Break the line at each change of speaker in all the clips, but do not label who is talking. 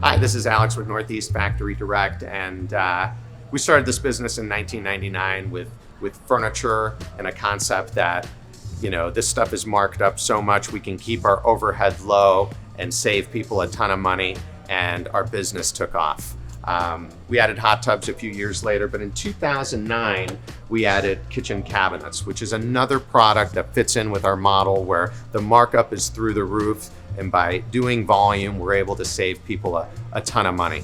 Hi, this is Alex with Northeast Factory Direct, and we started this business in 1999 with furniture and a concept that, this stuff is marked up so much we can keep our overhead low and save people a ton of money, and our business took off. We added hot tubs a few years later, but in 2009, we added kitchen cabinets, which is another product that fits in with our model where the markup is through the roof. And by doing volume, we're able to save people a ton of money.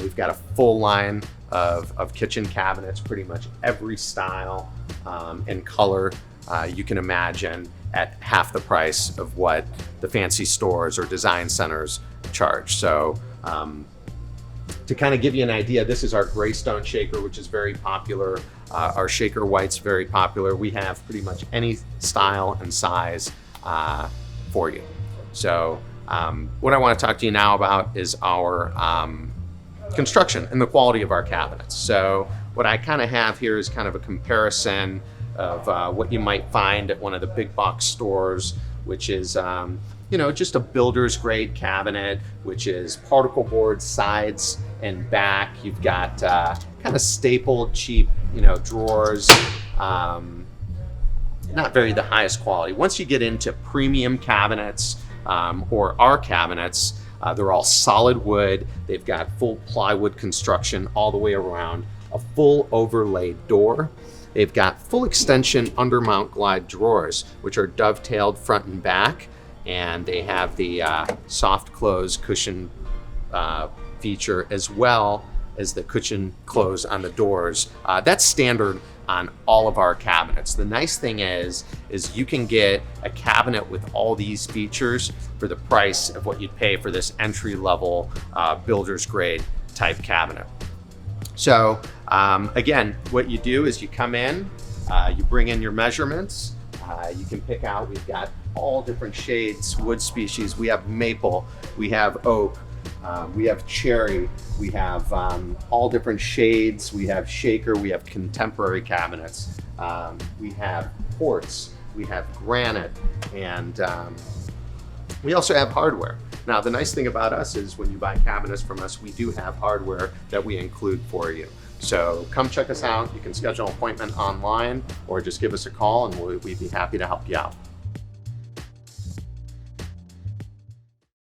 We've got a full line of kitchen cabinets, pretty much every style and color you can imagine at half the price of what the fancy stores or design centers charge. So to kind of give you an idea, this is our Greystone shaker, which is very popular. Our shaker white's very popular. We have pretty much any style and size for you. So what I want to talk to you now about is our construction and the quality of our cabinets. So what I kind of have here is kind of a comparison of what you might find at one of the big box stores, which is just a builder's grade cabinet, which is particle board sides and back. You've got kind of stapled cheap drawers. Not very the highest quality. Once you get into premium cabinets, or our cabinets, they're all solid wood. They've got full plywood construction all the way around, a full overlaid door. They've got full extension undermount glide drawers, which are dovetailed front and back, and they have the soft close cushion feature as well as the cushion close on the doors. That's standard on all of our cabinets. The nice thing is you can get a cabinet with all these features for the price of what you'd pay for this entry-level builder's grade type cabinet. So again, what you do is you come in, you bring in your measurements, you can pick out, we've got all different shades, wood species. We have maple, we have oak, we have cherry, we have all different shades, we have shaker, we have contemporary cabinets, we have quartz, we have granite, and we also have hardware. Now, the nice thing about us is when you buy cabinets from us, we do have hardware that we include for you. So come check us out. You can schedule an appointment online or just give us a call and we'd be happy to help you out.